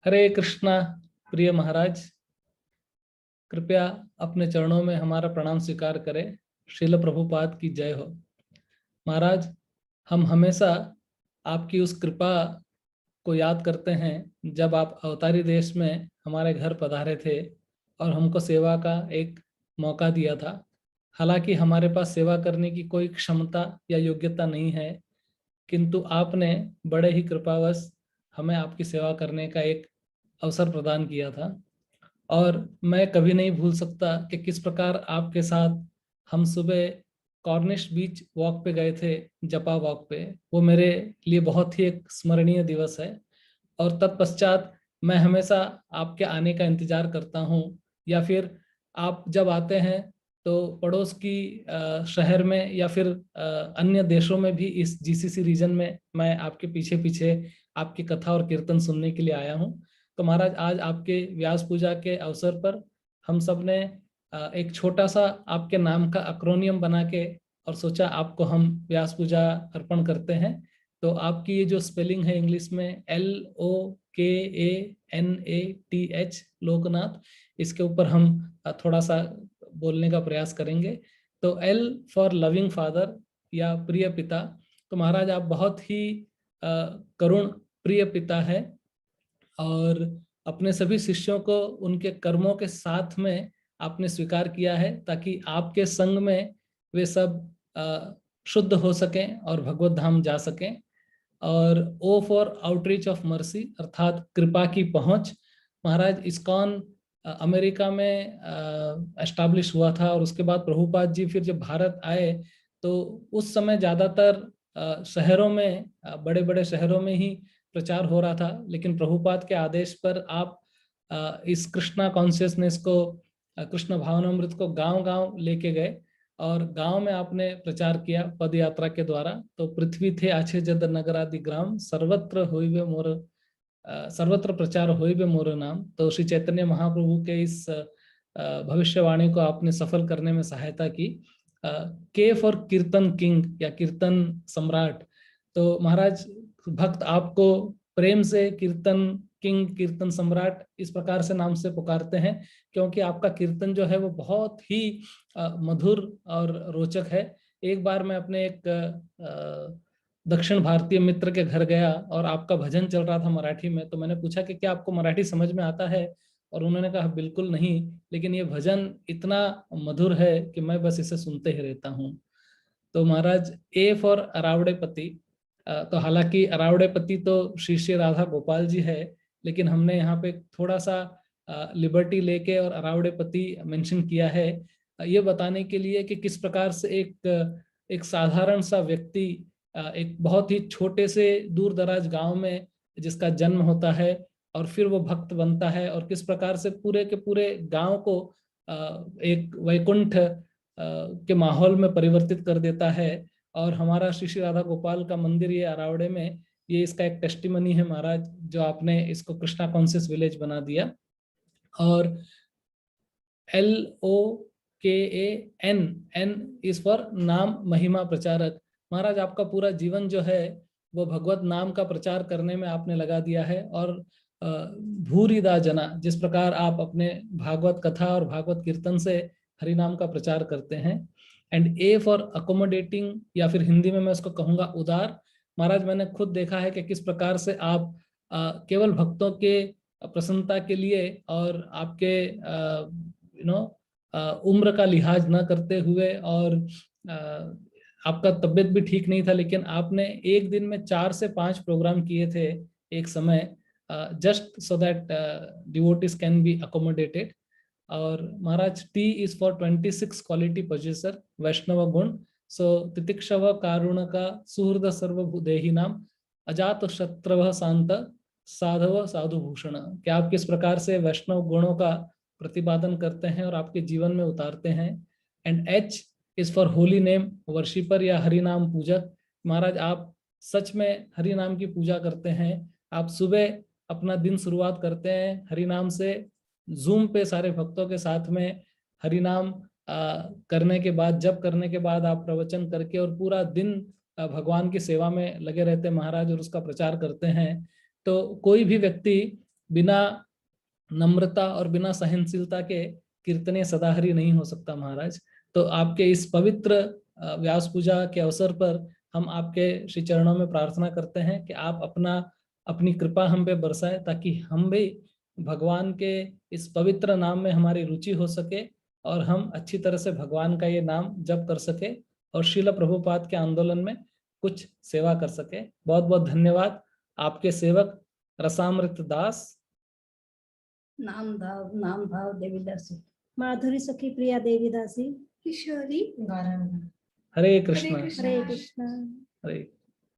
हरे कृष्णा। प्रिय महाराज, कृपया अपने चरणों में हमारा प्रणाम स्वीकार करें। श्रील प्रभुपाद की जय हो। महाराज, हम हमेशा आपकी उस कृपा को याद करते हैं जब आप अवतारी देश में हमारे घर पधारे थे और हमको सेवा का एक मौका दिया था। हालांकि हमारे पास सेवा करने की कोई क्षमता या योग्यता नहीं है, किंतु आपने बड़े ही कृपावश हमें आपकी सेवा करने का एक अवसर प्रदान किया था। और मैं कभी नहीं भूल सकता कि किस प्रकार आपके साथ हम सुबह कॉर्निश बीच वॉक पे गए थे, जपा वॉक पे। वो मेरे लिए बहुत ही एक स्मरणीय दिवस है। और तत्पश्चात मैं हमेशा आपके आने का इंतजार करता हूँ, या फिर आप जब आते हैं तो पड़ोस की शहर में या फिर अन्य देशों में भी, इस जीसीसी रीजन में मैं आपके पीछे पीछे आपकी कथा और कीर्तन सुनने के लिए आया हूँ। तो महाराज, आज आपके व्यास पूजा के अवसर पर हम सब ने एक छोटा सा आपके नाम का एक्रोनियम बना के और सोचा आपको हम व्यास पूजा अर्पण करते हैं। तो आपकी ये जो स्पेलिंग है इंग्लिश में LOKANATH, लोकनाथ, इसके ऊपर हम थोड़ा सा बोलने का प्रयास करेंगे। तो L फॉर लविंग फादर या प्रिय पिता। तो महाराज, आप बहुत ही करुण प्रिय पिता है और अपने सभी शिष्यों को उनके कर्मों के साथ में आपने स्वीकार किया है ताकि आपके संग में वे सब शुद्ध हो सकें और भगवत धाम जा सकें। और O for outreach of mercy, अर्थात कृपा की पहुंच। महाराज, इस्कॉन अमेरिका में एस्टैब्लिश हुआ था और उसके बाद प्रभुपाद जी फिर जब भारत आए तो उस समय ज़्यादातर शहरों में, बड़े बड़े शहरों में ही प्रचार हो रहा था। लेकिन प्रभुपाद के आदेश पर आप इस कृष्णा कॉन्शियसनेस को, कृष्ण भावनामृत को गांव गांव लेके गए और गांव में आपने प्रचार किया पद यात्रा के द्वारा। तो पृथ्वी थे आछे जद नगरादि ग्राम, सर्वत्र होइबे मोर, सर्वत्र प्रचार होइबे मोर नाम। तो श्री चैतन्य महाप्रभु के इस भविष्यवाणी को आपने सफल करने में सहायता की। के फॉर कीर्तन किंग या कीर्तन सम्राट। तो महाराज, भक्त आपको प्रेम से कीर्तन किंग, कीर्तन सम्राट इस प्रकार से नाम से पुकारते हैं क्योंकि आपका कीर्तन जो है वो बहुत ही मधुर और रोचक है। एक बार मैं अपने एक दक्षिण भारतीय मित्र के घर गया और आपका भजन चल रहा था मराठी में। तो मैंने पूछा कि क्या आपको मराठी समझ में आता है, और उन्होंने कहा बिल्कुल नहीं, लेकिन ये भजन इतना मधुर है कि मैं बस इसे सुनते ही रहता हूँ। तो महाराज, ए फॉर अरावड़ेपति। तो हालांकि अरावड़ेपति तो श्री श्री राधा गोपाल जी है, लेकिन हमने यहाँ पे थोड़ा सा लिबर्टी लेके और अरावड़ेपति मेंशन किया है, ये बताने के लिए कि किस प्रकार से एक साधारण सा व्यक्ति एक बहुत ही छोटे से दूर दराज गांव में जिसका जन्म होता है और फिर वो भक्त बनता है, और किस प्रकार से पूरे के पूरे गांव को एक वैकुंठ के माहौल में परिवर्तित कर देता है। और हमारा श्री श्री राधा गोपाल का मंदिर ये अरावड़े में, ये इसका एक टेस्टिमनी है महाराज, जो आपने इसको कृष्णा कॉन्शियस विलेज बना दिया। और LOKAN, एन इज फॉर नाम महिमा प्रचारक। महाराज, आपका पूरा जीवन जो है वो भगवत नाम का प्रचार करने में आपने लगा दिया है। और भूरिदा जना, जिस प्रकार आप अपने भागवत कथा और भागवत कीर्तन से हरि नाम का प्रचार करते हैं। एंड ए फॉर अकोमोडेटिंग, या फिर हिंदी में मैं उसको कहूँगा उदार। महाराज, मैंने खुद देखा है कि किस प्रकार से आप केवल भक्तों के प्रसन्नता के लिए और आपके उम्र का लिहाज न करते हुए, और आपका तबीयत भी ठीक नहीं था, लेकिन आपने एक दिन में 4 से 5 प्रोग्राम किए थे एक समय, just so that devotees can be accommodated. और Maharaj, T is for 26 quality possessor, Vaishnava गुण। सो तितिक्षव कारुण का सुहृद सर्वभूदेही नाम, अजात शत्रव शांत साधव साधु भूषण। क्या आप किस प्रकार से वैष्णव गुणों का प्रतिपादन करते हैं और आपके जीवन में उतारते हैं। And H is for holy name worshipper या हरि नाम पूजक। महाराज, आप सच में हरि नाम की पूजा करते हैं। आप सुबह अपना दिन शुरुआत करते हैं हरि नाम से, जूम पे सारे भक्तों के साथ में हरि नाम करने के बाद, जप करने के बाद आप प्रवचन करके और पूरा दिन भगवान की सेवा में लगे रहते हैं महाराज, और उसका प्रचार करते हैं। तो कोई भी व्यक्ति बिना नम्रता और बिना सहनशीलता के कीर्तनीय सदाहरि नहीं हो सकता महाराज। तो आपके इस पवित्र व्यास पूजा के अवसर पर हम आपके श्री चरणों में प्रार्थना करते हैं कि आप अपनी कृपा हम पे बरसाए, ताकि हम भी भगवान के इस पवित्र नाम में हमारी रुचि हो सके और हम अच्छी तरह से भगवान का ये नाम जप कर सके और श्रील प्रभुपाद के आंदोलन में कुछ सेवा कर सके। बहुत बहुत धन्यवाद। आपके सेवक रसामृत दास, नाम भाव देवीदासी, माधुरी सखी प्रिया देवीदासी, किशोरी, हरे कृष्णा हरे कृष्णा। हरे